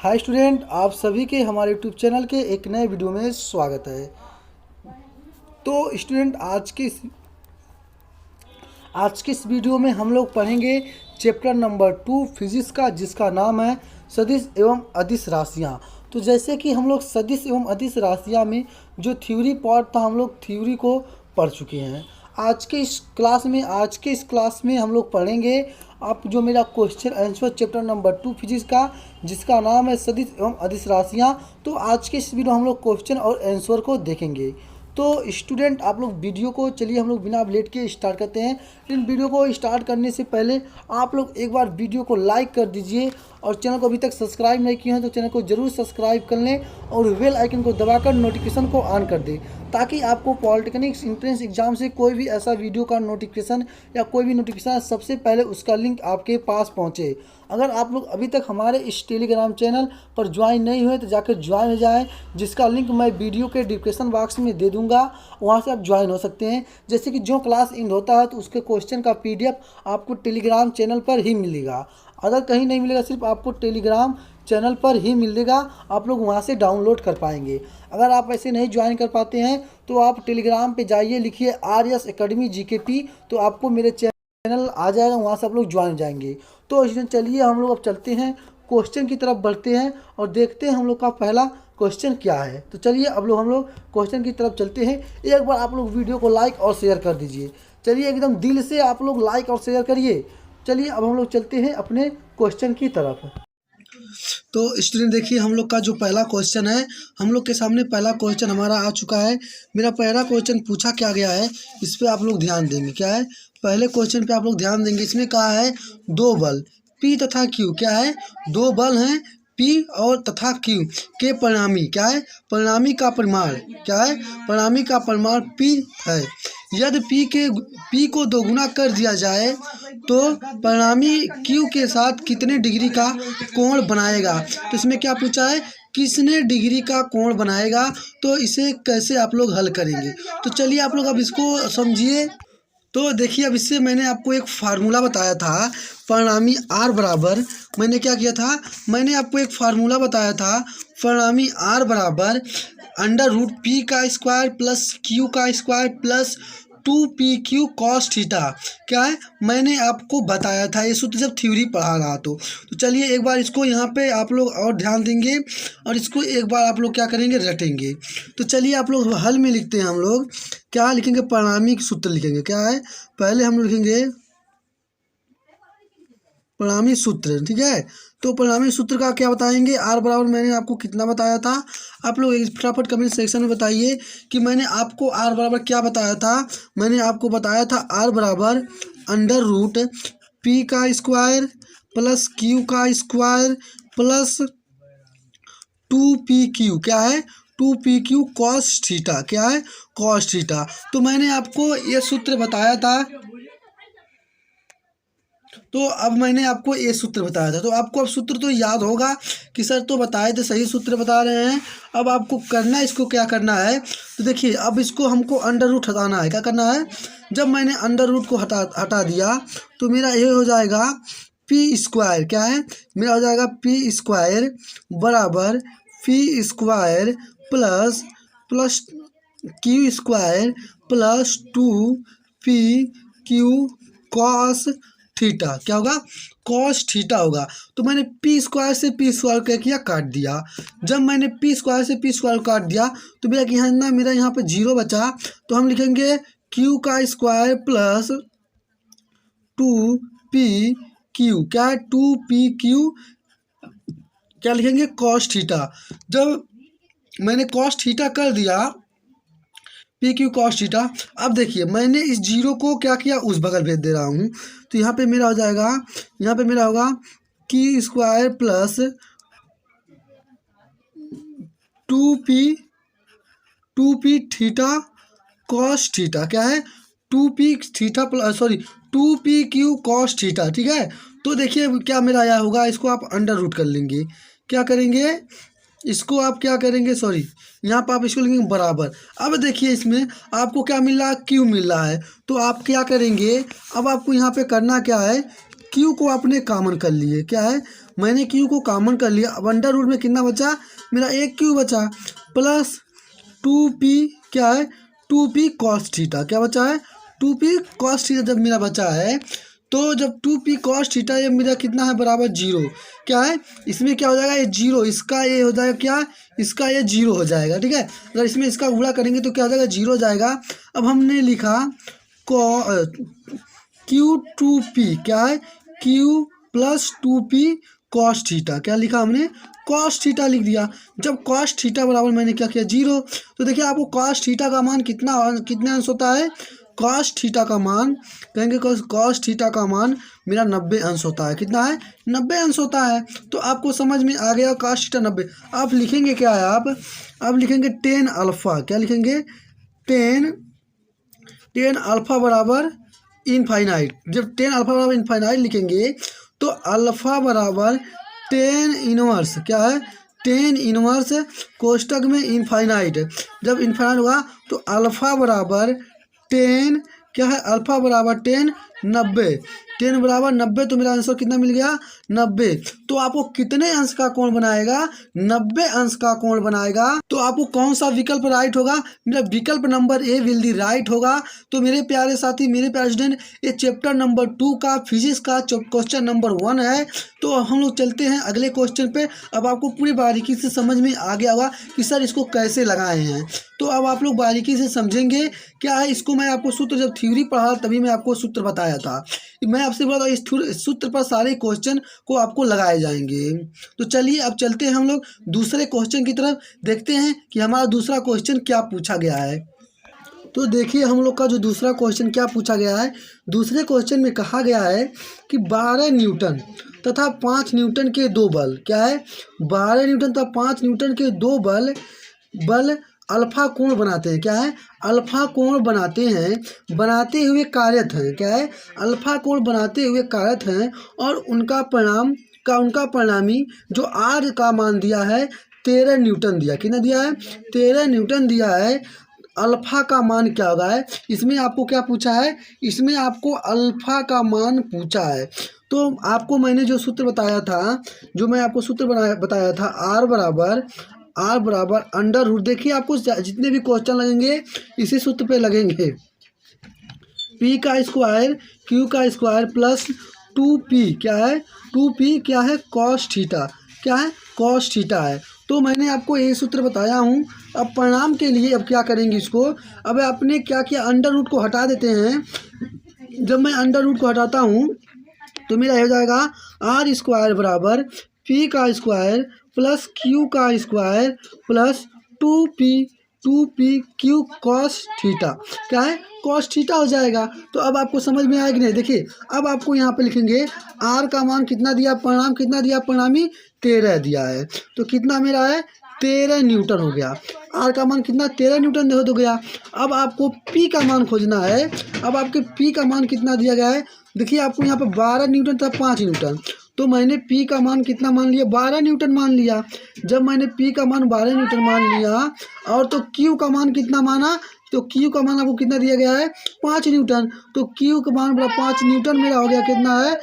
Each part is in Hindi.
हाय स्टूडेंट, आप सभी के हमारे यूट्यूब चैनल के एक नए वीडियो में स्वागत है। तो स्टूडेंट, आज के इस वीडियो में हम लोग पढ़ेंगे चैप्टर नंबर 2 फिजिक्स का, जिसका नाम है सदिश एवं अदिश राशियाँ। तो जैसे कि हम लोग सदिश एवं अदिश राशियाँ में जो थ्योरी पार्ट था, हम लोग थ्योरी को पढ़ चुके हैं। आज के इस क्लास में हम लोग पढ़ेंगे आप जो मेरा question answer chapter number 2 physics का, जिसका नाम है सदिश एवं अदिश राशियाँ। तो आज के इस वीडियो हम लोग क्वेश्चन और आंसर को देखेंगे। तो स्टूडेंट, आप लोग वीडियो को चलिए हम लोग बिना लेट के स्टार्ट करते हैं। लेकिन वीडियो को स्टार्ट करने से पहले आप लोग एक बार वीडियो को लाइक कर दीजिए और चैनल को अभी तक सब्सक्राइब नहीं किए हैं तो चैनल को जरूर सब्सक्राइब कर लें और बेल आइकन को दबाकर नोटिफिकेशन को ऑन कर दें, ताकि आपको पॉलिटेक्निक एंट्रेंस एग्जाम से कोई भी ऐसा वीडियो का नोटिफिकेशन या कोई भी नोटिफिकेशन सबसे पहले उसका लिंक आपके पास पहुँचे। अगर आप लोग अभी तक हमारे इस टेलीग्राम चैनल पर ज्वाइन नहीं हुए तो जाकर ज्वाइन हो जाएं, जिसका लिंक मैं वीडियो के डिस्क्रिप्शन बॉक्स में दे दूंगा। वहां से आप ज्वाइन हो सकते हैं। जैसे कि जो क्लास एंड होता है तो उसके क्वेश्चन का पीडीएफ आपको टेलीग्राम चैनल पर ही मिलेगा। अगर कहीं नहीं मिलेगा, सिर्फ आपको टेलीग्राम चैनल पर ही मिलेगा, आप लोग वहां से डाउनलोड कर पाएंगे। अगर आप ऐसे नहीं ज्वाइन कर पाते हैं तो आप टेलीग्राम पे जाइए, लिखिए RS Academy GKP, तो आपको मेरे चैनल आ जाएगा, वहाँ से आप लोग ज्वाइन हो जाएंगे। तो इसमें चलिए हम लोग अब चलते हैं, क्वेश्चन की तरफ बढ़ते हैं और देखते हैं हम लोग का पहला क्वेश्चन क्या है। तो चलिए अब हम लोग क्वेश्चन की तरफ चलते हैं। एक बार आप लोग वीडियो को लाइक और शेयर कर दीजिए। चलिए एकदम दिल से आप लोग लाइक और शेयर करिए। चलिए अब हम लोग चलते हैं अपने क्वेश्चन की तरफ। तो स्टूडेंट देखिए, हम लोग का जो पहला क्वेश्चन है, हम लोग के सामने पहला क्वेश्चन हमारा आ चुका है। मेरा पहला क्वेश्चन पूछा क्या गया है, इस पे आप लोग ध्यान देंगे। क्या है पहले क्वेश्चन पे आप लोग ध्यान देंगे। इसमें कहा है दो बल P तथा Q, क्या है दो बल हैं P और तथा Q के परिणामी, क्या है परिणामी का परिमाण, क्या है परिणामी का परिमाण P है। यदि P को दोगुना कर दिया जाए तो परिणामी Q के साथ कितने डिग्री का कोण बनाएगा। तो इसमें क्या पूछा है, किसने डिग्री का कोण बनाएगा। तो इसे कैसे आप लोग हल करेंगे, तो चलिए आप लोग अब इसको समझिए। तो देखिए, अब इससे मैंने आपको एक फार्मूला बताया था, परिणामी R बराबर, मैंने क्या किया था, मैंने आपको एक फार्मूला बताया था, परिणामी R बराबर √P का स्क्वायर प्लस Q का square plus 2PQ cos theta. क्या है मैंने आपको बताया था, ये सूत्र जब थ्योरी पढ़ा रहा तो चलिए एक बार इसको यहाँ पे आप लोग और ध्यान देंगे और इसको एक बार आप लोग क्या करेंगे, रटेंगे। तो चलिए आप लोग हल में लिखते हैं। हम लोग क्या लिखेंगे, परिणामी सूत्र लिखेंगे। क्या है पहले हम लोग लिखेंगे परिणामी सूत्र, ठीक है। तो परिणामी सूत्र का क्या बताएंगे, R बराबर मैंने आपको कितना बताया था। आप लोग फटाफट कमेंट सेक्शन में बताइए कि मैंने आपको R बराबर क्या बताया था। मैंने आपको बताया था R बराबर √P का स्क्वायर प्लस Q का स्क्वायर प्लस 2PQ, क्या है 2PQ cos थीटा, क्या है cos थीटा। तो मैंने आपको ये सूत्र बताया था, तो अब मैंने आपको ये सूत्र बताया था, तो आपको अब सूत्र तो याद होगा कि सर तो बताए थे, सही सूत्र बता रहे हैं। अब आपको करना है, इसको क्या करना है, तो देखिए अब इसको हमको अंडर रूट हटाना है। क्या करना है, जब मैंने अंडर रूट को हटा दिया तो मेरा ये हो जाएगा P स्क्वायर, क्या है मेरा हो जाएगा P स्क्वायर बराबर P square plus Q square plus 2PQ cos theta. क्या होगा, cos थीटा होगा। तो मैंने P स्क्वायर से P स्क्वायर क्या किया, काट दिया। जब मैंने P स्क्वायर से P स्क्वायर काट दिया तो मेरा यहाँ पे 0 बचा। तो हम लिखेंगे Q का स्क्वायर प्लस 2PQ, क्या है 2PQ, क्या लिखेंगे cos थीटा। जब मैंने cos थीटा कर दिया, PQ cos थीटा। अब देखिए मैंने इस 0 को क्या किया, उस बगल भेज दे रहा हूँ। तो यहाँ पे मेरा हो जाएगा, यहाँ पे मेरा होगा Q square plus 2P theta cos theta, क्या है 2P theta plus 2PQ cos theta, ठीक है। तो देखिए क्या मेरा आया होगा, इसको आप अंडर रूट कर लेंगे। क्या करेंगे, इसको आप क्या करेंगे, यहाँ पर आप इसको लिखेंगे बराबर। अब देखिए इसमें आपको क्या मिल रहा है, Q मिल रहा है। तो आप क्या करेंगे, अब आपको यहाँ पे करना क्या है, क्यू को आपने कॉमन कर लिए, क्या है, मैंने क्यू को कॉमन कर लिया। अब अंडर रूट में कितना बचा, मेरा एक क्यू बचा, प्लस 2p, क्या है, 2p कॉस थीटा, क्या बचा है, 2p कॉस थीटा जब मेरा बचा है, तो जब 2p कॉस थीटा ये मेरा कितना है, बराबर 0, क्या है, इसमें क्या हो जाएगा, ये 0, इसका ये हो जाएगा क्या, इसका ये 0 हो जाएगा, ठीक है। अगर इसमें इसका गुणा करेंगे तो क्या हो जाएगा, 0 हो जाएगा। अब हमने लिखा Q2p, क्या है, Q plus 2p cos theta, क्या लिखा हमने, कॉस थीटा लिख दिया। जब कॉस थीटा बराबर मैंने क्या किया, 0, तो देखिए आपको कॉस थीटा का मान कितने अंश होता है, कॉस थीटा का मान कहेंगे, कॉस थीटा का मान मेरा 90 अंश होता है, कितना है, 90 अंश होता है। तो आपको समझ में आ गया, कॉस थीटा 90। आप लिखेंगे क्या है, आप लिखेंगे 10 अल्फ़ा, क्या लिखेंगे, 10 अल्फ़ा बराबर इनफाइनाइट। जब 10 अल्फ़ा बराबर इनफाइनाइट लिखेंगे तो अल्फ़ा बराबर 10 इनवर्स, क्या है, 10 इनवर्स कोष्टक में इनफाइनाइट। जब इनफाइनाइट होगा तो अल्फ़ा बराबर 10, क्या है, अल्फ़ा बराबर 10 90, 10 बराबर 90, तो मेरा आंसर कितना मिल गया, 90। तो आपको कितने अंश का कोण बनाएगा, 90 अंश का कोण बनाएगा। तो आपको कौन सा विकल्प राइट होगा, मेरा विकल्प number A will the right होगा। तो मेरे प्यारे साथी, मेरे प्यारे स्टूडेंट, ये चैप्टर नंबर 2 का फिजिक्स का क्वेश्चन नंबर 1 है। तो हम लोग चलते हैं अगले क्वेश्चन पे। अब आपको पूरी बारीकी से समझ में आ गया होगा कि सर इसको कैसे लगाए हैं। तो अब आप लोग बारीकी से समझेंगे क्या है इसको। मैं आपको सूत्र जब थ्योरी पढ़ा तभी मैं आपको सूत्र बताया था। मैं आपसे बोला था इस सूत्र पर सारे क्वेश्चन को आपको लगाए जाएंगे। तो चलिए अब चलते हैं हम लोग दूसरे क्वेश्चन की तरफ, देखते हैं कि हमारा दूसरा क्वेश्चन क्या पूछा गया है। तो देखिए हम लोग का जो दूसरा क्वेश्चन क्या पूछा गया है। दूसरे क्वेश्चन में कहा गया है कि 12 न्यूटन तथा 5 न्यूटन के दो बल, क्या है, 12 न्यूटन तथा 5 न्यूटन के दो बल अल्फा कोण बनाते हैं, क्या है, अल्फा कोण बनाते हैं, बनाते हुए कार्यरत हैं, क्या है, अल्फा कोण बनाते हुए कार्यरत हैं। और उनका परिणामी जो आर का मान दिया है 13 न्यूटन दिया, कितना दिया है, 13 न्यूटन दिया है। अल्फा का मान क्या होगा है, इसमें आपको क्या पूछा है, इसमें आपको अल्फा का मान पूछा है। तो आपको मैंने जो सूत्र बताया था, जो मैं आपको सूत्र बताया था, आर बराबर अंडर रूट। देखिए आपको जितने भी क्वेश्चन लगेंगे इसी सूत्र पे लगेंगे, पी का स्क्वायर क्यू का स्क्वायर प्लस 2p, क्या है, 2p क्या है, कॉस थीटा, क्या है, कॉस थीटा है। तो मैंने आपको ये सूत्र बताया हूँ। अब परिणाम के लिए अब क्या करेंगे इसको, अब आपने क्या किया, अंडर रूट को हटा देते हैं। जब मैं अंडर रूट को हटाता हूँ तो मेरा हो जाएगा आर स्क्वायर बराबर पी का स्क्वायर प्लस क्यू का square plus 2p Q cos theta, क्या है, कॉस थीटा हो जाएगा। तो अब आपको समझ में आएगी नहीं। देखिए अब आपको यहाँ पे लिखेंगे आर का मान कितना दिया, परिणाम कितना दिया, परिणामी 13 दिया है। तो कितना मेरा है, 13 न्यूटन हो गया। आर का मान कितना, 13 न्यूटन हो गया। अब आपको पी का मान खोजना है। अब आपके पी का मान कितना दिया गया है, देखिए आपको यहाँ पे 12 न्यूटन था 5 न्यूटन। तो मैंने पी का मान कितना मान लिया, 12 न्यूटन मान लिया। जब मैंने पी का मान 12 न्यूटन मान लिया और तो क्यू का मान कितना माना, तो क्यू का मान आपको कितना दिया गया है, 5 न्यूटन। तो क्यू का मान बड़ा 5 न्यूटन मेरा हो गया, कितना है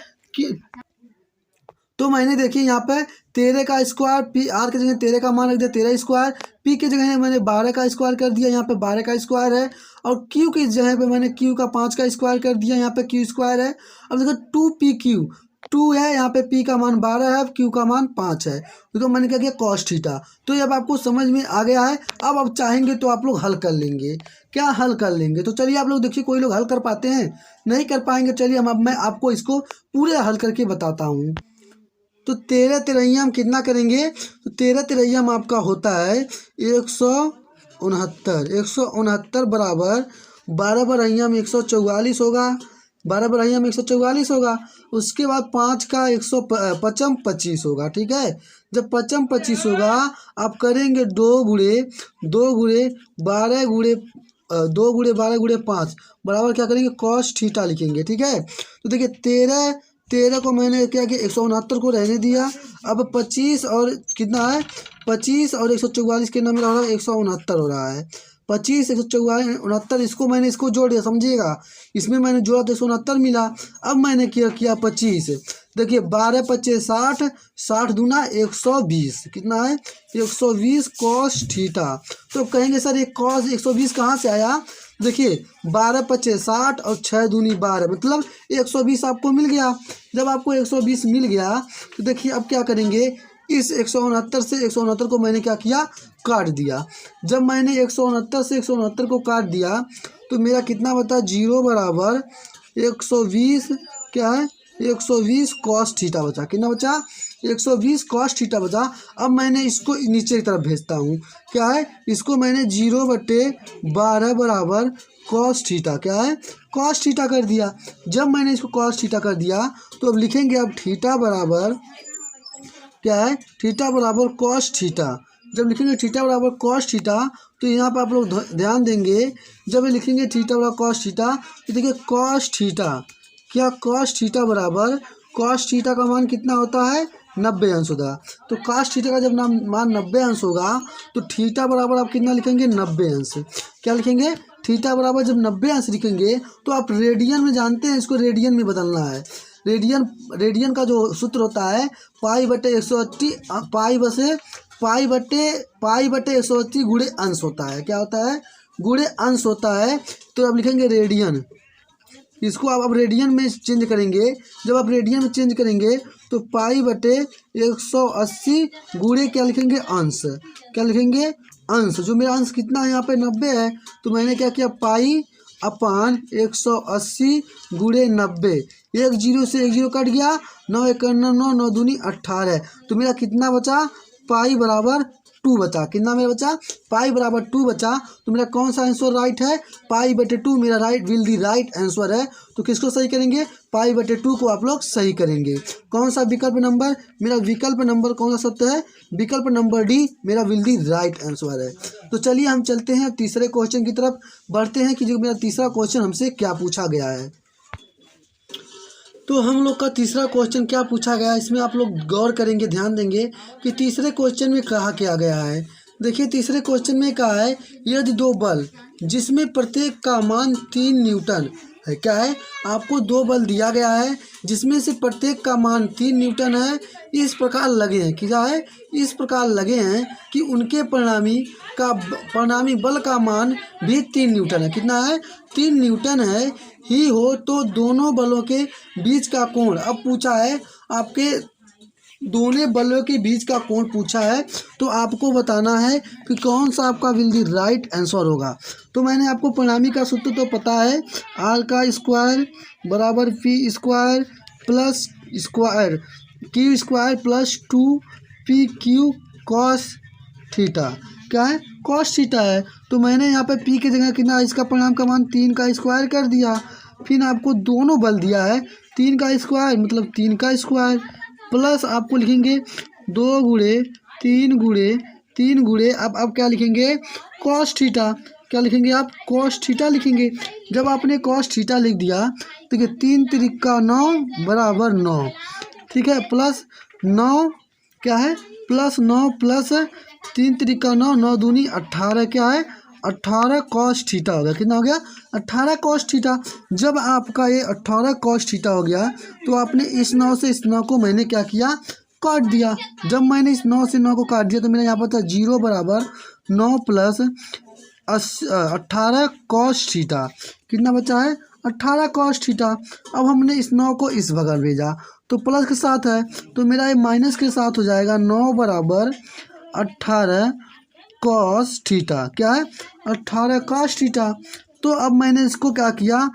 तो मैंने देखिए यहाँ पे 13 का स्क्वायर, पी आर की जगह 13 का मान रख दिया, 13 स्क्वायर, पी की जगह मैंने 12 का स्क्वायर कर दिया, यहाँ पे 12 का स्क्वायर है। और क्यू की जगह पे मैंने क्यू का 5 का स्क्वायर कर दिया, यहाँ पे क्यू स्क्वायर है। अब देखो 2pq 2 है, यहाँ पे पी का मान 12 है, क्यू का मान 5 है। तो मैंने क्या किया, कॉस थीटा। तो ये अब आपको समझ में आ गया है। अब चाहेंगे तो आप लोग हल कर लेंगे, क्या हल कर लेंगे। तो चलिए आप लोग देखिए, कोई लोग हल कर पाते हैं, नहीं कर पाएंगे। चलिए मैं आपको इसको पूरे हल करके बताता हूँ। तो 13 तिरैया हम कितना करेंगे, तो 13 तिरैया हम आपका होता है 169 बराबर 12 बरैया में 144 होगा, 12 बरैया में 144 होगा। उसके बाद 5 का 155 25 होगा, ठीक है। जब 55 25 होगा आप करेंगे 2 गुणे 12 गुणे 5 बराबर क्या करेंगे, कॉस थीटा लिखेंगे, ठीक है। तो देखिए 13 को मैंने क्या किया, 169 को रहने दिया। अब 25 और कितना है, 25 और 144 के नंबर हो रहा है 169 हो रहा है। 25 169 69, इसको जोड़ दिया, समझिएगा, इसमें मैंने जोड़ा तो 169 मिला। अब मैंने क्या किया 25, देखिए 12 25 60, 60 दूना 120, कितना है 120 कॉस थीटा। तो कहेंगे सर ये कॉस 120 कहाँ से आया, देखिए 12 25 60 और 6 दूनी 12, मतलब 120 आपको मिल गया। जब आपको 120 मिल गया तो देखिए अब क्या करेंगे, इस 169 से 169 को मैंने क्या किया, काट दिया। जब मैंने 169 से 169 को काट दिया तो मेरा कितना बता, 0 बराबर 120, क्या है 120 कॉस थीटा बचा। कितना बचा, 120 कॉस थीटा बचा। अब मैंने इसको नीचे की तरफ भेजता हूँ, क्या है, इसको मैंने 0/12 बराबर कॉस थीटा, क्या है कॉस थीटा कर दिया। जब मैंने इसको कॉस थीटा कर दिया तो अब लिखेंगे, अब थीटा बराबर क्या है, थीटा बराबर कॉस थीटा। जब लिखेंगे थीटा बराबर कॉस थीटा तो यहाँ पर आप लोग ध्यान देंगे, जब ये लिखेंगे थीटा बराबर कॉस थीटा तो देखिए कॉस थीटा, क्या कॉस थीटा बराबर, कॉस थीटा का मान कितना होता है 90 अंश होगा। तो कॉस थीटा का जब मान 90 अंश होगा तो थीटा बराबर आप कितना लिखेंगे 90 अंश। क्या लिखेंगे, थीटा बराबर जब 90 अंश लिखेंगे तो आप रेडियन में जानते हैं, इसको रेडियन में बदलना है। रेडियन का जो सूत्र होता है पाई/180, पाई/180 गुणे अंश होता है। क्या होता है, गुणे अंश होता है। तो अब लिखेंगे रेडियन, इसको आप अब रेडियन में चेंज करेंगे। जब आप रेडियन में चेंज करेंगे तो पाई/180 गुणे क्या लिखेंगे, अंश। क्या लिखेंगे, अंश। जो मेरा अंश कितना है यहाँ पे 90 है, तो मैंने क्या किया, पाई/180 गुणे 90, 1 0 से 1 0 कट गया, 9 1 9 9 9 दूनी 18, तो मेरा कितना बचा, पाई बराबर 2 बचा। कितना मेरा बचा, पाई बराबर 2 बचा। तो मेरा कौन सा आंसर राइट है, पाई/2 मेरा right will the right answer है। तो किसको सही करेंगे, पाई/2 को आप लोग सही करेंगे। कौन सा विकल्प नंबर, मेरा विकल्प नंबर कौन सा सत्य है, विकल्प नंबर डी मेरा विल दी राइट आंसर है। तो चलिए हम चलते हैं तीसरे क्वेश्चन की तरफ बढ़ते हैं कि जो मेरा तीसरा क्वेश्चन हमसे क्या पूछा गया है। तो हम लोग का तीसरा क्वेश्चन क्या पूछा गया है, इसमें आप लोग गौर करेंगे, ध्यान देंगे कि तीसरे क्वेश्चन में कहा क्या गया है। देखिए तीसरे क्वेश्चन में कहा है, यदि दो बल जिसमें प्रत्येक का मान 3 न्यूटन है, क्या है, आपको 2 बल दिया गया है जिसमें से प्रत्येक का मान 3 न्यूटन है, इस प्रकार लगे हैं, क्या है, इस प्रकार लगे हैं कि उनके परिणामी बल का मान भी 3 न्यूटन है। कितना है, 3 न्यूटन है ही हो तो दोनों बलों के बीच का कोण, अब पूछा है आपके दोनों बलों के बीच का कोण पूछा है, तो आपको बताना है कि कौन सा आपका विल दी राइट आंसर होगा। तो मैंने आपको परिणामी का सूत्र तो पता है, आर का स्क्वायर बराबर P square plus square Q square plus 2 PQ cos theta, क्या है, कॉस थीटा है। तो मैंने यहाँ पे पी की जगह कितना, इसका परिणाम का मान 3 का स्क्वायर कर दिया। फिर आपको दोनों बल दिया है 3 का स्क्वायर मतलब 3 का स्क्वायर प्लस आपको लिखेंगे 2 गुणे 3 गुणे अब क्या लिखेंगे, कॉस थीटा। क्या लिखेंगे आप, कॉस थीटा लिखेंगे। जब आपने कॉस थीटा लिख दिया तो 3 त्रिका 9 बराबर 9, ठीक है, प्लस 9 क्या है, प्लस 9 प्लस 3 त्रिका 9 9 दूनी 18, क्या है 18 कॉस थीटा हो गया। कितना हो गया, 18 कॉस थीटा। जब आपका ये 18 कॉस थीटा हो गया तो आपने इस 9 से इस 9 को मैंने क्या किया, काट दिया। जब मैंने इस 9 से 9 को काट दिया तो मेरा यहाँ पर था 0 बराबर 9 प्लस 18 कॉस थीटा। कितना बचा है, 18 कॉस थीटा। अब हमने इस 9 को इस बगल भेजा तो प्लस के साथ है, तो मेरा ये माइनस के साथ हो जाएगा, 9 बराबर 18 कॉस थीटा, क्या है 18 कॉस थीटा। तो अब मैंने इसको क्या किया,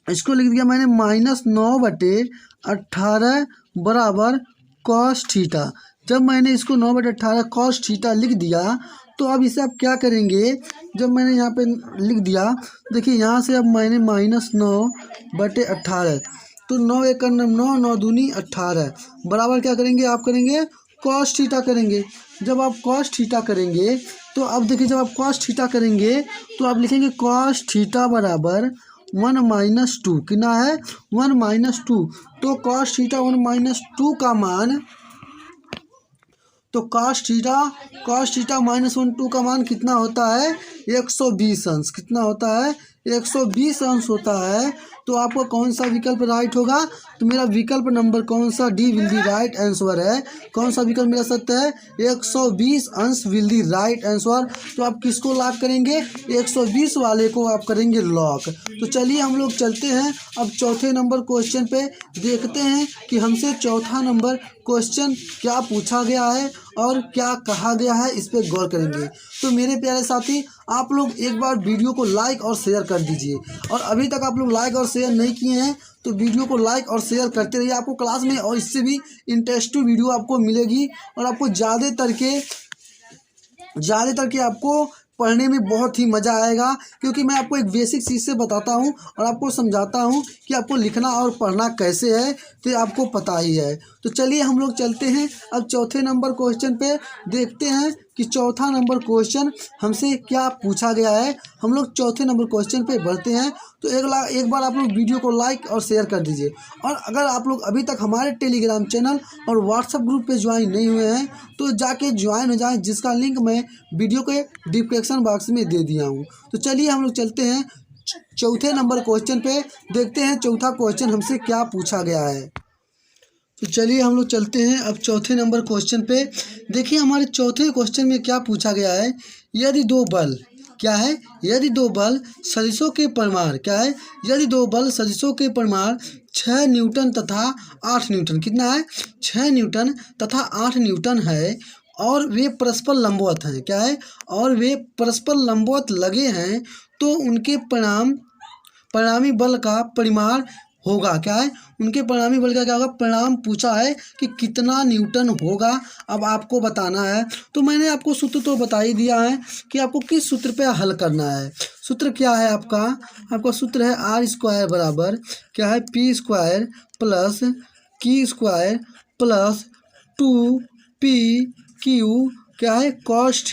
इसको लिख दिया मैंने -9/18 बराबर कॉस थीटा। जब मैंने इसको 9/18 कॉस थीटा लिख दिया तो अब इसे आप क्या करेंगे, जब मैंने यहाँ पे लिख दिया, देखिए यहाँ से अब मैंने -9/18 तो 9 1 9 9 दूनी 18 बराबर क्या करेंगे, आप करेंगे कॉस थीटा करेंगे। जब आप कॉस थीटा करेंगे तो अब देखिए, जब आप कॉस थीटा करेंगे तो आप लिखेंगे कॉस थीटा बराबर 1 - 2। कितना है, 1 - 2। तो कॉस थीटा 1 - 2 का मान तो कॉस थीटा -1/2 का मान कितना होता है? 120 अंश। कितना होता है? 120 अंश होता है। तो आपको कौन सा विकल्प राइट होगा? तो मेरा विकल्प नंबर कौन सा? D will the right answer है। कौन सा विकल्प मेरा सत्य है? 120 अंश विल दी राइट आंसर। तो आप किसको लॉक करेंगे? 120 वाले को आप करेंगे लॉक। तो चलिए हम लोग चलते हैं अब चौथे नंबर क्वेश्चन पे, देखते हैं कि हमसे चौथा नंबर क्वेश्चन क्या पूछा गया है और क्या कहा गया है, इस पे गौर करेंगे। तो मेरे प्यारे साथी, आप लोग एक बार वीडियो को लाइक और शेयर कर दीजिए, और अभी तक आप लोग लाइक और शेयर नहीं किए हैं तो वीडियो को लाइक और शेयर करते रहिए। आपको क्लास में और इससे भी इंटरेस्टिंग वीडियो आपको मिलेगी, और आपको ज़्यादातर के आपको पढ़ने में बहुत ही मज़ा आएगा, क्योंकि मैं आपको एक बेसिक चीज़ से बताता हूँ और आपको समझाता हूँ कि आपको लिखना और पढ़ना कैसे है, तो आपको पता ही है। तो चलिए हम लोग चलते हैं अब चौथे नंबर क्वेश्चन पे, देखते हैं कि चौथा नंबर क्वेश्चन हमसे क्या पूछा गया है। हम लोग चौथे नंबर क्वेश्चन पे बढ़ते हैं। तो एक बार आप लोग वीडियो को लाइक और शेयर कर दीजिए, और अगर आप लोग अभी तक हमारे टेलीग्राम चैनल और व्हाट्सएप ग्रुप पे ज्वाइन नहीं हुए हैं तो जाके ज्वाइन हो जाएं, जिसका लिंक मैं वीडियो के डिस्क्रिप्शन बॉक्स में दे दिया हूँ। तो चलिए हम लोग चलते हैं चौथे नंबर क्वेश्चन पे, देखते हैं चौथा क्वेश्चन हमसे क्या पूछा गया है। तो चलिए हम लोग चलते हैं अब चौथे नंबर क्वेश्चन पे। देखिए हमारे चौथे क्वेश्चन में क्या पूछा गया है। यदि दो बल क्या है? यदि दो बल सदिशों के परिमाण क्या है? यदि दो बल सदिशों के परिमाण 6 न्यूटन तथा 8 न्यूटन, कितना है? 6 न्यूटन तथा 8 न्यूटन है, और वे परस्पर लंबवत हैं। क्या है? और वे परस्पर लंबवत लगे हैं, तो उनके परिणामी बल का परिमाण होगा। क्या है? उनके परिणामी बल का क्या होगा? परिणाम पूछा है कि कितना न्यूटन होगा, अब आपको बताना है। तो मैंने आपको सूत्र तो बता ही दिया है कि आपको किस सूत्र पे हल करना है। सूत्र क्या है आपका सूत्र है r² बराबर क्या है? p² plus q² plus 2pq क्या है? कॉस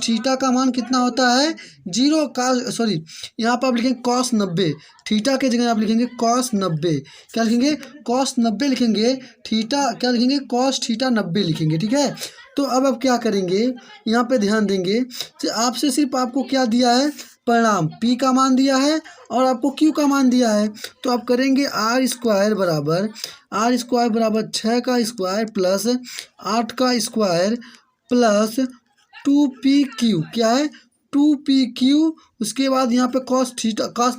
थीटा का मान कितना होता है? यहाँ पर आप लिखेंगे कॉस 90, थीटा के जगह आप लिखेंगे कॉस 90। क्या लिखेंगे? कॉस 90 लिखेंगे। थीटा क्या लिखेंगे? कॉस थीटा 90 लिखेंगे। ठीक है। तो अब आप क्या करेंगे, यहाँ पे ध्यान देंगे तो आपसे सिर्फ आपको क्या दिया है? परिणाम p का मान दिया है और आपको q का मान दिया है। तो आप करेंगे r² बराबर 6 का स्क्वायर प्लस 8 का स्क्वायर प्लस 2pq क्या है? 2pq। उसके बाद यहाँ पे कॉस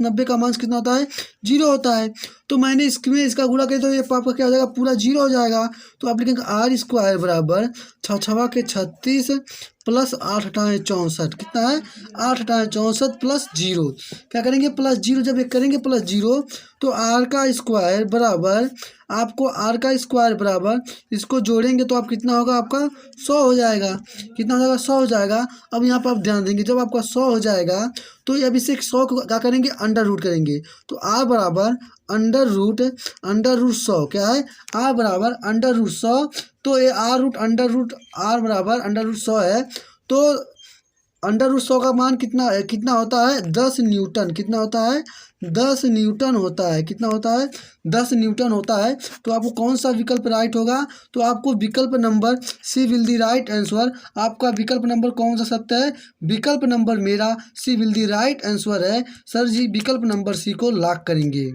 90 का मान कितना होता है? 0 होता है। तो मैंने इसमें इसका गुणा किया तो ये आपका क्या हो जाएगा? पूरा 0 हो जाएगा। तो आप लिखेंगे r² बराबर 6 के 36 प्लस 8 × 64, कितना है? 8 × 64 प्लस 0। क्या करेंगे? प्लस 0। जब ये करेंगे प्लस 0 तो r² बराबर आपको r² बराबर इसको जोड़ेंगे तो आप कितना होगा? आपका 100 हो जाएगा। कितना हो जाएगा? 100 हो जाएगा। अब यहाँ पर आप ध्यान देंगे, जब आपका 100 हो जाएगा तो अब इसे 100 को क्या करेंगे? अंडर रूट करेंगे। तो r बराबर अंडर रूट 100 क्या है? r बराबर अंडर रूट 100। तो ये r बराबर अंडर रूट 100 है। तो अंडर रूट 100 का मान कितना होता है? 10 न्यूटन। कितना होता है? 10 न्यूटन होता है। कितना होता है? 10 न्यूटन होता है। तो आपको कौन सा विकल्प राइट होगा? तो आपको विकल्प number C will the right answer. आपका विकल्प नंबर कौन सा सत्य है? विकल्प नंबर मेरा सी विल दी राइट आंसर है। सर जी विकल्प नंबर सी को लॉक करेंगे।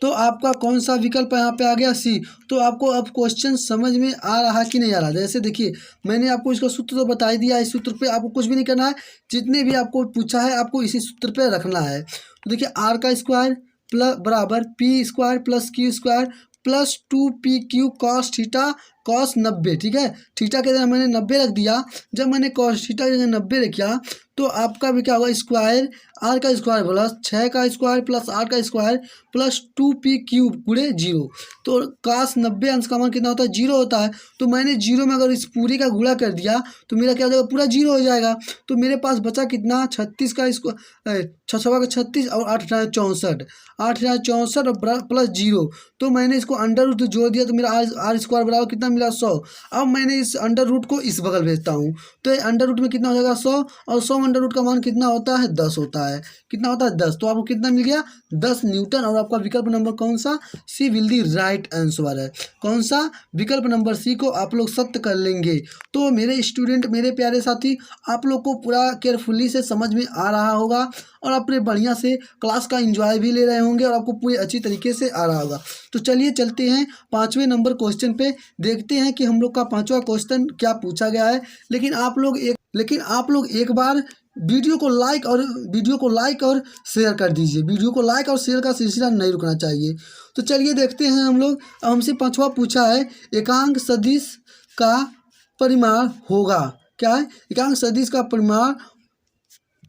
तो आपका कौन सा विकल्प यहाँ पे आ गया? सी। तो आपको अब क्वेश्चन समझ में आ रहा कि नहीं आ रहा? जैसे देखिए मैंने आपको इसका सूत्र तो बता ही दिया। इस सूत्र पे आपको कुछ भी नहीं करना है, जितने भी आपको पूछा है आपको इसी सूत्र पे रखना है। तो देखिए r² प्लस बराबर p² plus q² plus 2pq cos theta cos 90। ठीक है। थीटा के जगह मैंने 90 रख दिया। जब मैंने कॉस थीटा के जगह 90 रखा तो आपका भी क्या होगा? स्क्वायर r का स्क्वायर प्लस 6 का स्क्वायर प्लस 8 का स्क्वायर प्लस 2pq पूरे 0। तो cos 90 अंश का मान कितना होता है? 0 होता है। तो मैंने 0 में अगर इस पूरे का गुणा कर दिया तो मेरा क्या हो जाएगा? पूरा 0 हो जाएगा। तो मेरे पास बचा कितना? 36 का 36 और 8 × 64, 8 × 64 और प्लस 0। तो मैंने इसको अंडर रूट जोड़ दिया तो मेरा r² बराबर कितना मिला 100। अब मैंने इस अंडर रूट को इस बगल भेजता हूँ, तो अंडर रूट में कितना हो जाएगा 100, और 100 अंडर रूट का मान कितना होता है 10 होता है। कितना होता है 10, तो आपको कितना मिल गया 10 न्यूटन। और आपका विकल्प नंबर कौन सा, सी विल दी राइट आंसर है। कौन सा, विकल्प नंबर सी को आप लोग सत्य कर लेंगे। तो मेरे स्टूडेंट, मेरे प्यारे साथी, आप लोग को पूरा केयरफुली से समझ में आ रहा होगा और अपने बढ़िया से क्लास का एंजॉय भी ले रहे होंगे और आपको पूरी अच्छी तरीके से आ रहा होगा। तो चलिए चलते हैं 5वें नंबर क्वेश्चन पे, देखते हैं कि हम लोग का 5वां क्वेश्चन क्या पूछा गया है। लेकिन आप लोग एक बार वीडियो को लाइक और शेयर कर दीजिए। वीडियो को लाइक और शेयर का सिलसिला नहीं रुकना चाहिए। तो चलिए देखते हैं हम लोग। अब हमसे 5वां पूछा है, एकांक सदिश का परिमाण होगा। क्या है, एकांक सदिश का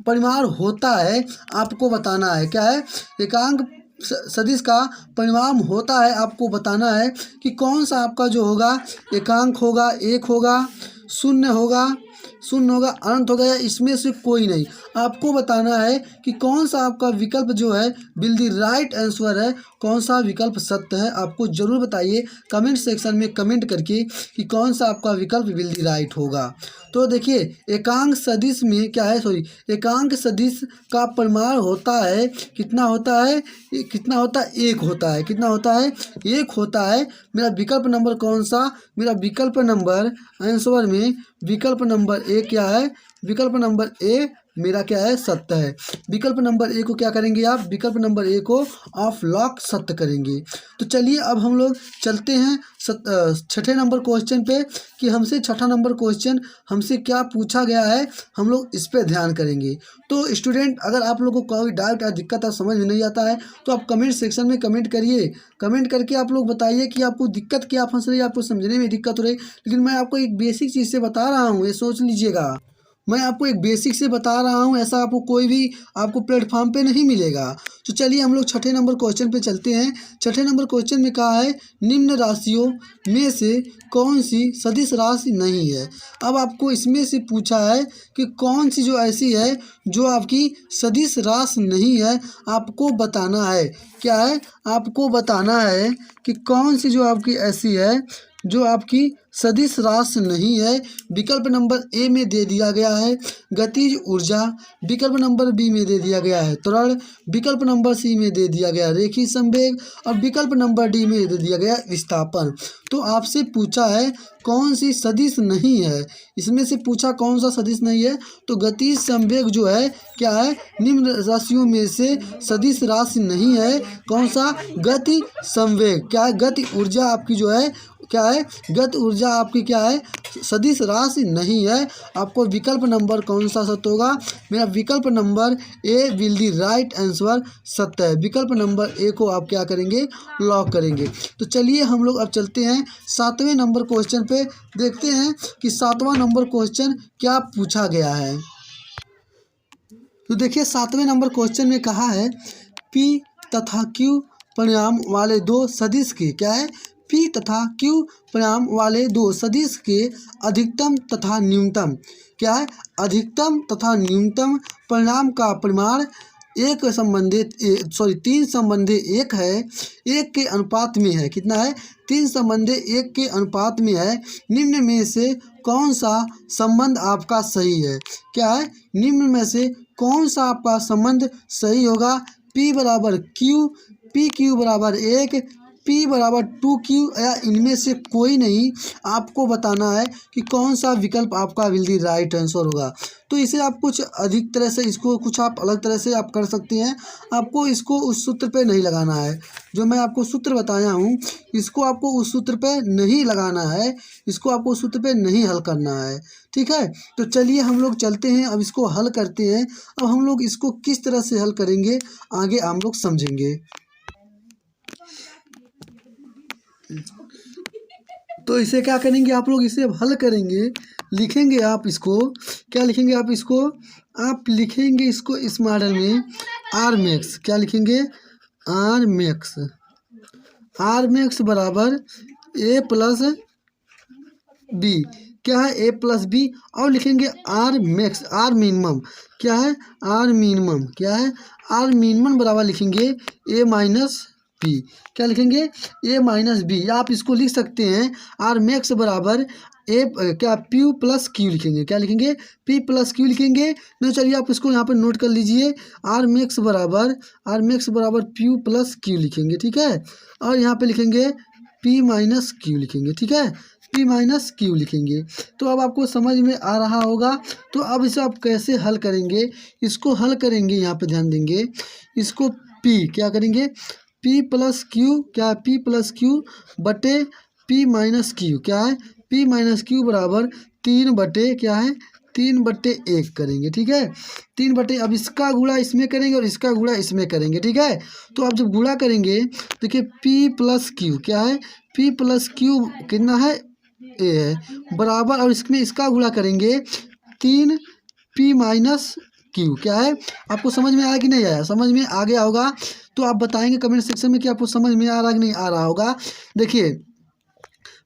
परिमाण होता है, आपको बताना है। क्या है, एकांक सदिश का परिमाण होता है, आपको बताना है कि कौन सा आपका जो होगा एकांक होगा, 1 होगा, 0 होगा, अनंत होगा, या इसमें से कोई नहीं। आपको बताना है कि कौन सा आपका विकल्प जो है विल दी राइट आंसर है, कौन सा विकल्प सत्य है। आपको जरूर बताइए कमेंट सेक्शन में कमेंट करके कि कौन सा आपका विकल्प विल दी राइट होगा। तो देखिए, एकांक सदिश में क्या है, एकांक सदिश का परिमाण होता है, कितना होता है, 1 होता है। कितना होता है, 1 होता है। मेरा विकल्प नंबर कौन सा, मेरा विकल्प नंबर आंसर में विकल्प नंबर ए क्या है, विकल्प नंबर ए मेरा क्या है, सत्य है। विकल्प नंबर ए को क्या करेंगे आप, विकल्प नंबर ए को ऑफ लॉक सत्य करेंगे। तो चलिए अब हम लोग चलते हैं 6ठे नंबर क्वेश्चन पे, कि हमसे 6ठा नंबर क्वेश्चन हमसे क्या पूछा गया है, हम लोग इस पे ध्यान करेंगे। तो स्टूडेंट, अगर आप लोगों को कोई डाउट या दिक्कत है, समझ में नहीं आता है, तो आप कमेंट सेक्शन में कमेंट करिए। कमेंट करके आप लोग बताइए कि आपको दिक्कत क्या फंस रही है, आपको समझने में दिक्कत हो रही है। लेकिन मैं आपको एक बेसिक चीज़ से बता रहा हूँ, ये सोच लीजिएगा। मैं आपको एक बेसिक से बता रहा हूँ, ऐसा आपको कोई भी आपको प्लेटफॉर्म पे नहीं मिलेगा। तो चलिए हम लोग 6ठे नंबर क्वेश्चन पे चलते हैं। 6ठे नंबर क्वेश्चन में कहा है, निम्न राशियों में से कौन सी सदिश राशि नहीं है। अब आपको इसमें से पूछा है कि कौन सी जो ऐसी है जो आपकी सदिश राशि नहीं है, आपको बताना है। क्या है, आपको बताना है कि कौन सी जो आपकी ऐसी है जो आपकी सदिश राशि नहीं है। विकल्प नंबर ए में दे दिया गया है गतिज ऊर्जा, विकल्प नंबर बी में दे दिया गया है त्वरण, विकल्प नंबर सी में दे दिया गया रेखीय संवेग, और विकल्प नंबर डी में दे दिया गया विस्थापन। तो आपसे पूछा है कौन सी सदिश नहीं है, इसमें से पूछा कौन सा सदिश नहीं है। तो गतिज संवेग जो है क्या है, निम्न राशियों में से सदिश राशि नहीं है। कौन सा, गति संवेग। क्या है, गति ऊर्जा आपकी जो है क्या है, गति ऊर्जा आपकी क्या है, सदिश राशि नहीं है। आपको विकल्प नंबर कौन सा सत्य होगा, मेरा विकल्प number A will the right answer सत्य है। विकल्प नंबर ए को आप क्या करेंगे, लॉक करेंगे। तो चलिए हम लोग अब चलते हैं 7वें नंबर क्वेश्चन पे, देखते हैं कि 7वां नंबर क्वेश्चन क्या पूछा गया है। तो देखिए 7वें नंबर क्वेश्चन में कहा है, पी तथा क्यू परिणाम वाले दो सदिश के, क्या है, पी तथा क्यू परिणाम वाले दो सदिश के अधिकतम तथा न्यूनतम, क्या है, अधिकतम तथा न्यूनतम परिणाम का परिमाण 3 संबंधे 1 है, 1 के अनुपात में है। कितना है, 3 संबंधे 1 के अनुपात में है। निम्न में से कौन सा संबंध आपका सही है। क्या है, निम्न में से कौन सा आपका संबंध सही होगा। P बराबर Q, PQ बराबर 1, P बराबर 2Q, या इनमें से कोई नहीं। आपको बताना है कि कौन सा विकल्प आपका विल दी राइट आंसर होगा। तो इसे आप कुछ अधिक तरह से, इसको कुछ आप अलग तरह से आप कर सकते हैं। आपको इसको उस सूत्र पे नहीं लगाना है, जो मैं आपको सूत्र बताया हूँ इसको आपको उस सूत्र पे नहीं लगाना है, इसको आपको उस सूत्र पे नहीं हल करना है। ठीक है, तो चलिए हम लोग चलते हैं, अब इसको हल करते हैं। अब हम लोग इसको किस तरह से हल करेंगे आगे हम लोग समझेंगे। तो इसे क्या करेंगे आप लोग, इसे हल करेंगे, लिखेंगे आप इसको, क्या लिखेंगे आप इसको, आप लिखेंगे इसको इस मॉडल में आर मैक्स। क्या लिखेंगे, आर मैक्स, आर मैक्स बराबर ए प्लस बी। क्या है, ए प्लस बी, और लिखेंगे आर मैक्स, आर मिनिमम। क्या है, आर मिनिमम, क्या है, आर मिनिमम बराबर लिखेंगे ए माइनस पी, क्या लिखेंगे ए माइनस बी, आप इसको लिख सकते हैं आर मैक्स बराबर ए क्या पी प्लस क्यू लिखेंगे, क्या लिखेंगे पी प्लस क्यू लिखेंगे। तो चलिए आप इसको यहाँ पर नोट कर लीजिए, आर मैक्स बराबर पी प्लस क्यू लिखेंगे, ठीक है। और यहाँ पे लिखेंगे पी माइनस क्यू लिखेंगे, ठीक है, पी माइनस क्यू लिखेंगे। तो अब आपको समझ में आ रहा होगा। तो अब इसे आप कैसे हल करेंगे, इसको हल करेंगे, यहाँ पे ध्यान देंगे, इसको पी क्या करेंगे पी प्लस क्यू, क्या पी प्लस क्यू बटे पी माइनस क्यू, क्या है पी माइनस क्यू बराबर 3 बटे क्या है 3/1 करेंगे, ठीक है 3 बटे, अब इसका गुणा इसमें करेंगे और इसका गुणा इसमें करेंगे, ठीक है। तो आप जब गुणा करेंगे देखिए पी प्लस क्यू क्या है पी प्लस क्यू कितना है ए है बराबर, और इसमें इसका गुणा करेंगे 3 पी माइनस क्यू, क्या है आपको समझ में आया कि नहीं आया, समझ में आ गया होगा तो आप बताएंगे कमेंट सेक्शन में कि आपको समझ में आ रहा कि नहीं आ रहा होगा। देखिए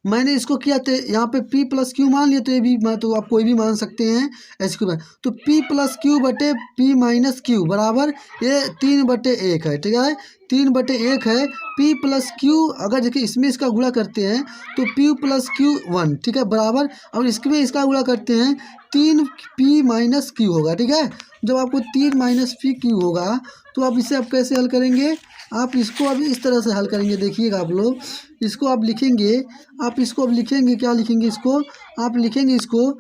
मैंने इसको किया तो यहाँ पे p प्लस क्यू मान लिया, तो ये भी तो आप कोई भी मान सकते हैं ऐसे क्यों, तो p प्लस क्यू बटे p माइनस क्यू बराबर ये 3/1 है, ठीक है 3/1 है। p प्लस क्यू अगर देखिए इसमें इसका गुणा करते हैं तो p प्लस क्यू 1, ठीक है बराबर, और इसमें इसका गुणा करते हैं 3p माइनस क्यू होगा, ठीक है। जब आपको 3 माइनस पी क्यू होगा तो आप इसे आप कैसे हल करेंगे, आप इसको अब इस तरह से हल करेंगे, देखिएगा आप लोग इसको आप लिखेंगे, आप इसको अब लिखेंगे, क्या लिखेंगे इसको आप लिखेंगे इसको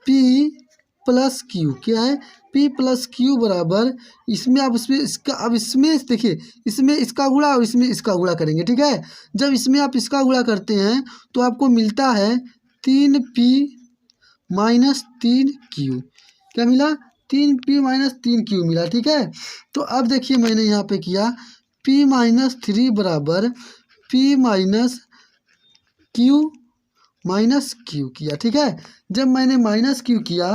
p प्लस क्यू, क्या है p प्लस क्यू बराबर, इसमें आप इसमें इसका, अब इसमें देखिए इसमें इसका गुणा और इसमें इसका गुणा करेंगे, ठीक है। जब इसमें आप इसका गुणा करते हैं तो आपको मिलता है 3p माइनस 3q, क्या मिला 3p माइनस 3q मिला, ठीक है। तो अब देखिए मैंने यहाँ पे किया p माइनस 3 बराबर p माइनस क्यू किया, ठीक है। जब मैंने माइनस क्यू किया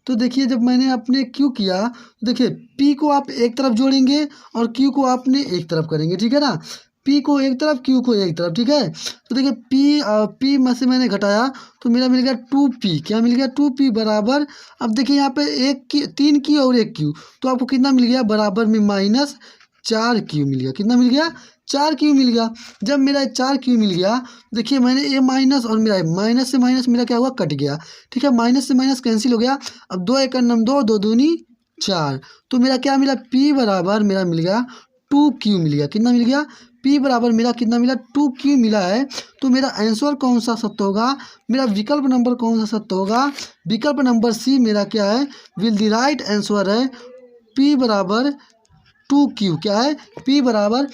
तो देखिए जब मैंने अपने क्यू किया तो देखिए p को आप एक तरफ जोड़ेंगे और q को आपने एक तरफ करेंगे, ठीक है ना, p को एक तरफ q को एक तरफ, ठीक है। तो देखिए p में से मैंने घटाया तो मेरा मिल गया 2p, क्या मिल गया 2p बराबर, अब देखिए यहाँ पे 3 q और 1 q, तो आपको कितना मिल गया बराबर में माइनस 4q मिल गया, कितना मिल गया 4q मिल गया। जब मेरा 4q मिल गया देखिए मैंने ये माइनस और मेरा माइनस से माइनस मेरा क्या हुआ कट गया, ठीक है, माइनस से माइनस कैंसिल हो गया। अब 2 1 9 2 2 दूनी 4, तो मेरा क्या मिला p बराबर मेरा मिल गया 2q मिल गया, कितना मिल गया p बराबर मेरा कितना मिला 2q मिला है। तो मेरा आंसर कौन सा सत्य होगा, मेरा विकल्प नंबर कौन सा सत्य होगा, विकल्प नंबर सी मेरा क्या है विल द राइट आंसर है p बराबर 2q, क्या है p बराबर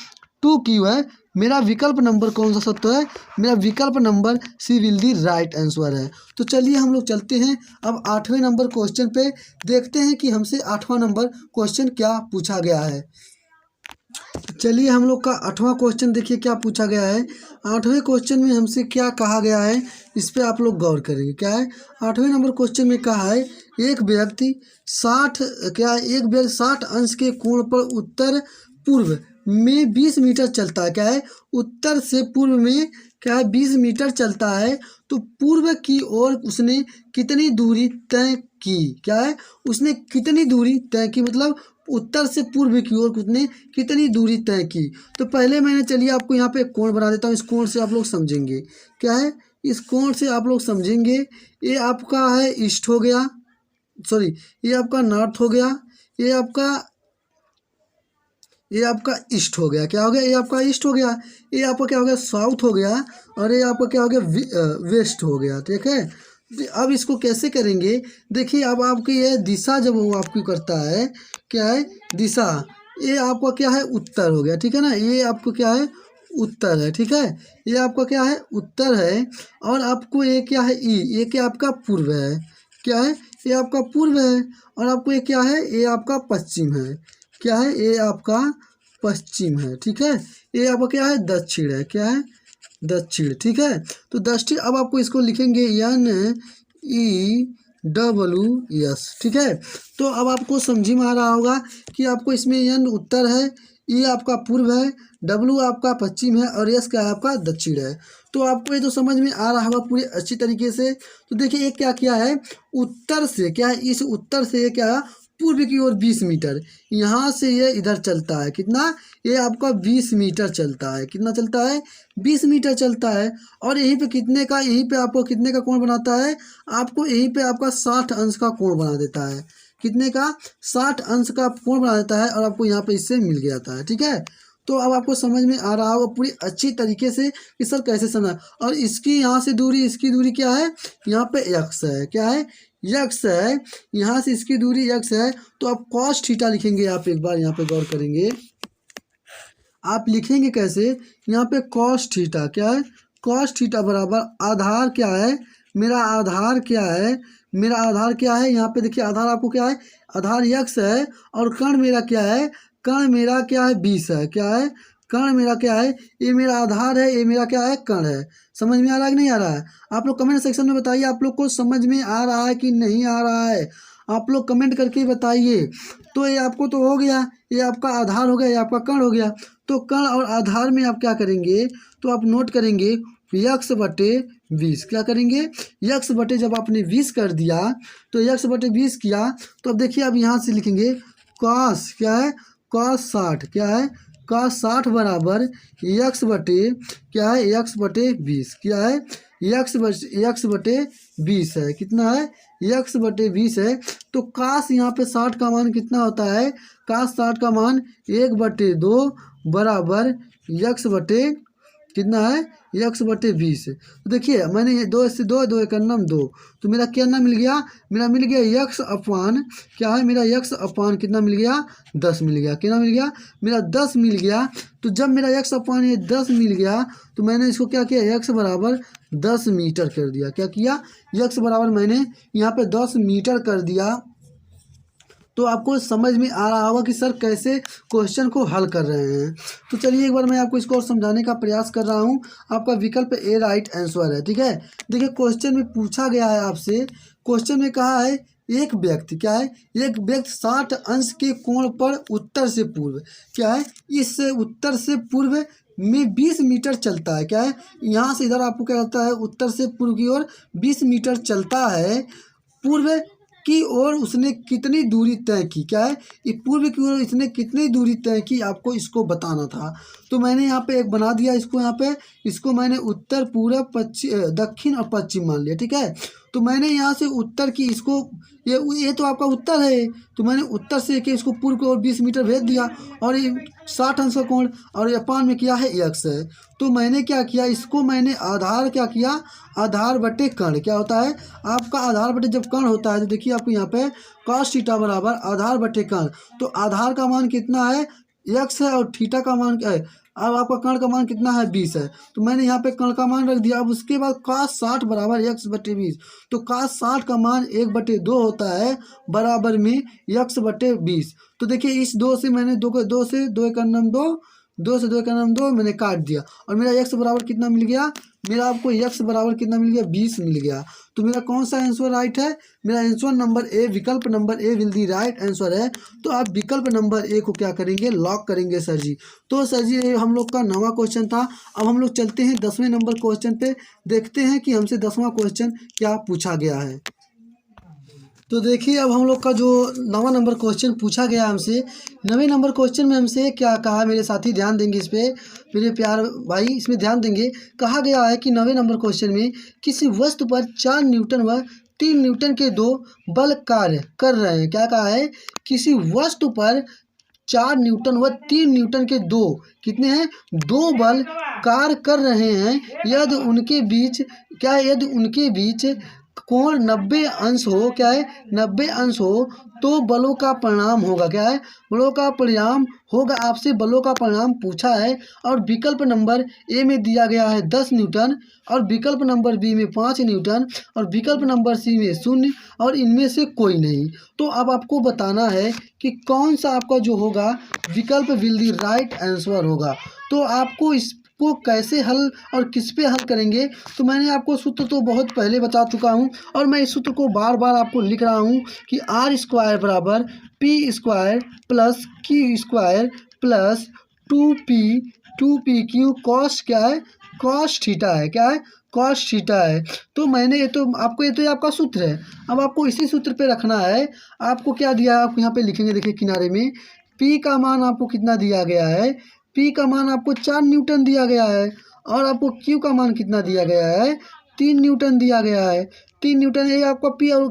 2q है। मेरा विकल्प नंबर कौन सा सत्य है, मेरा विकल्प number C will the right answer है। तो चलिए हम लोग चलते हैं अब 8वें नंबर क्वेश्चन पे, देखते हैं कि हमसे 8वां नंबर क्वेश्चन क्या पूछा गया है। चलिए हम लोग का 8वां क्वेश्चन देखिए क्या पूछा गया है। 8वें क्वेश्चन में हमसे क्या कहा गया है इस पे आप लोग गौर करेंगे। क्या है 8वें नंबर क्वेश्चन में कहा है एक व्यक्ति 60 अंश के कोण पर उत्तर पूर्व में 20 मीटर चलता है। क्या है उत्तर से पूर्व में क्या है 20 मीटर चलता है, तो पूर्व की ओर उसने कितनी दूरी तय की, क्या है उसने कितनी दूरी तय की, मतलब उत्तर से पूर्व की ओर उसने कितनी दूरी तय की। तो पहले मैंने चलिए आपको यहाँ पे कोण बना देता हूँ, इस कोण से आप लोग समझेंगे। क्या है इस कोण से आप लोग समझेंगे, ये आपका है ईस्ट हो गया, सॉरी ये आपका नॉर्थ हो गया, ये आपका ईस्ट हो गया, क्या हो गया ये आपका ईस्ट हो गया, ये आपका क्या हो गया साउथ हो गया, और ये आपका क्या हो गया वेस्ट हो गया, ठीक है। अब इसको कैसे करेंगे देखिए, अब आपकी ये दिशा जब वो आपकी करता है क्या है दिशा, ये आपका क्या है उत्तर हो गया, ठीक है ना, ये आपको क्या है उत्तर है, ठीक है, ये आपका क्या है उत्तर है। और आपको ये क्या है ये क्या आपका पूर्व है, क्या है ये आपका पूर्व है, और आपको ये क्या है ये आपका पश्चिम है, क्या है ये आपका पश्चिम है, ठीक है, ये आपका क्या है दक्षिण है, क्या है दक्षिण, ठीक है। तो दक्षिण अब आपको इसको लिखेंगे NEWS, ठीक है। तो अब आपको समझ में आ रहा होगा कि आपको इसमें N उत्तर है, E आपका पूर्व है, W आपका पश्चिम है, और S क्या है आपका दक्षिण है। तो आपको ये तो समझ में आ रहा होगा पूरी अच्छी तरीके से। तो देखिए ये क्या किया है उत्तर से, क्या है इस उत्तर से ये क्या पूर्व की ओर 20 मीटर, यहाँ से ये इधर चलता है कितना, ये आपका 20 मीटर चलता है, कितना चलता है 20 मीटर चलता है। और यहीं पे कितने का, यहीं पे आपको कितने का कोण बनाता है, आपको यहीं पे आपका 60 अंश का कोण बना देता है, कितने का 60 अंश का कोण बना देता है, और आपको यहाँ पे इससे मिल जाता है। ठीक है, तो अब आपको समझ में आ रहा होगा पूरी अच्छी तरीके से कि सर कैसे समझा। और इसकी यहाँ से दूरी, इसकी दूरी क्या है, यहाँ पे x है, क्या है x है, यहाँ से इसकी दूरी x है। तो आप cos थीटा लिखेंगे, आप एक बार यहाँ पे गौर करेंगे, आप लिखेंगे कैसे, यहाँ पे cos थीटा क्या है, cos थीटा बराबर आधार क्या है, मेरा आधार क्या है, मेरा आधार क्या है, यहाँ पे देखिए आधार आपको क्या है, आधार x है, और कर्ण मेरा क्या है, कर्ण मेरा क्या है 20 है, क्या है कर्ण मेरा क्या है, ये मेरा आधार है, ये मेरा क्या है कर्ण है। समझ में आ रहा है कि नहीं आ रहा है, आप लोग कमेंट सेक्शन में बताइए आप लोग को समझ में आ रहा है कि नहीं आ रहा है, आप लोग कमेंट करके बताइए। तो ये आपको तो हो गया, ये आपका आधार हो गया, ये आपका कर्ण हो गया। तो कर्ण और आधार में आप क्या करेंगे, तो आप नोट करेंगे यक्स बटे 20, क्या करेंगे यक्स बटे, जब आपने 20 कर दिया तो यक्स बटे 20 किया, तो अब देखिए अब यहाँ से लिखेंगे कॉस क्या है, कॉस 60 क्या है, कॉस 60 बराबर यक्स बटे क्या है, यक्स बटे 20 क्या है, यक्स बटे 20 है, कितना है यक्स बटे 20 है। तो काश यहाँ पे 60 का मान कितना होता है, काश 60 का मान 1/2 बराबर यक्स बटे कितना है, यक्स बटे 20। तो देखिए मैंने ये 2 से 2 2 का नाम 2, तो मेरा क्या ना मिल गया, मेरा मिल गया यक्स अपान क्या है, मेरा यक्स अपान कितना मिल गया 10 मिल गया, कितना मिल गया मेरा 10 मिल गया। तो जब मेरा यक्स अपान ये 10 मिल गया, तो मैंने इसको क्या किया, यक्स बराबर 10 मीटर कर दिया, क्या किया यक्स बराबर मैंने यहाँ पे 10 मीटर कर दिया। तो आपको समझ में आ रहा होगा कि सर कैसे क्वेश्चन को हल कर रहे हैं। तो चलिए एक बार मैं आपको इसको और समझाने का प्रयास कर रहा हूँ। आपका विकल्प ए राइट आंसर है। ठीक है, देखिए क्वेश्चन में पूछा गया है आपसे, क्वेश्चन में कहा है एक व्यक्ति क्या है, एक व्यक्ति 60 अंश के कोण पर उत्तर से पूर्व क्या है, इस उत्तर से पूर्व में 20 मीटर चलता है, क्या है यहाँ से इधर आपको क्या होता है, उत्तर से पूर्व की ओर 20 मीटर चलता है, पूर्व की ओर उसने कितनी दूरी तय की, क्या है ये पूर्व की ओर इसने कितनी दूरी तय की, आपको इसको बताना था। तो मैंने यहाँ पे एक बना दिया इसको, यहाँ पे इसको मैंने उत्तर पूर्व पश्चिम दक्षिण और पश्चिम मान लिया। ठीक है, तो मैंने यहाँ से उत्तर की इसको ये तो आपका उत्तर है, तो मैंने उत्तर से कि इसको पूर्व की ओर 20 मीटर भेज दिया, और ये 60 अंश का कोण और जापान में किया है यक्स है। तो मैंने क्या किया, इसको मैंने आधार क्या किया, आधार बटे कर्ण क्या होता है, आपका आधार बटे जब कर्ण होता है तो देखिए आपको यहाँ पे cos थीटा बराबर आधार बटे कर्ण। तो आधार का मान कितना है यक्स है, और थीटा का मान क्या है, अब आपका कर्ण का मान कितना है 20 है, तो मैंने यहाँ पे कर्ण का मान रख दिया। अब उसके बाद cos 60 बराबर यक्स बटे 20, तो cos 60 का मान 1/2 होता है बराबर में यक्स बटे 20। तो देखिए इस 2 से मैंने 2 से 2 का नाम 2 से 2 का नाम 2 मैंने काट दिया, और मेरा यक्स बराबर कितना मिल गया, मेरा आपको यक्स बराबर कितना मिल गया 20 मिल गया। तो मेरा कौन सा आंसर राइट है, मेरा आंसर नंबर ए, विकल्प number A will the right answer है। तो आप विकल्प नंबर ए को क्या करेंगे, लॉक करेंगे सर जी। तो सर जी ये हम लोग का 9वां क्वेश्चन था। अब हम लोग चलते हैं 10वें नंबर क्वेश्चन पे, देखते हैं कि हमसे 10वां क्वेश्चन क्या पूछा गया है। तो देखिए अब हम लोग का जो 9वां नंबर क्वेश्चन पूछा गया हमसे, 9वें नंबर क्वेश्चन में हमसे क्या कहा, मेरे साथी ध्यान देंगे इस पे, मेरे प्यार भाई इसमें ध्यान देंगे। कहा गया है कि 9वें नंबर क्वेश्चन में किसी वस्तु पर 4 न्यूटन व 3 न्यूटन के 2 बल कार्य कर रहे हैं। क्या कहा है, किसी वस्तु पर 4 न्यूटन व 3 न्यूटन के 2 कितने हैं, 2 बल कार्य कर रहे हैं, यदि उनके बीच क्या है, यदि उनके बीच कोण 90 अंश हो, क्या है 90 अंश हो, तो बलों का परिणाम होगा, क्या है बलों का परिणाम होगा। आपसे बलों का परिणाम पूछा है, और विकल्प नंबर ए में दिया गया है 10 न्यूटन, और विकल्प नंबर बी में 5 न्यूटन, और विकल्प नंबर सी में 0, और इनमें से कोई नहीं। तो अब आपको बताना है कि कौन सा आपका जो होगा विकल्प विल दी राइट आंसर होगा। तो आपको इसको कैसे हल और किस पे हल करेंगे, तो मैंने आपको सूत्र तो बहुत पहले बता चुका हूं, और मैं इस सूत्र को बार बार आपको लिख रहा हूं कि आर स्क्वायर बराबर P square plus Q square plus 2p Q cos क्या है, कॉस थीटा है, क्या है कॉस थीटा है। तो मैंने ये तो आपको ये आपका सूत्र है। अब आपको इसी सूत्र पे रखना है। आपको क्या दिया है, आप यहाँ पे लिखेंगे, देखिए किनारे में P का मान आपको कितना दिया गया है। P का मान आपको 4 न्यूटन दिया गया है और आपको Q का मान कितना दिया गया है, 3 न्यूटन दिया गया है। 3 न्यूटन ये आपका P और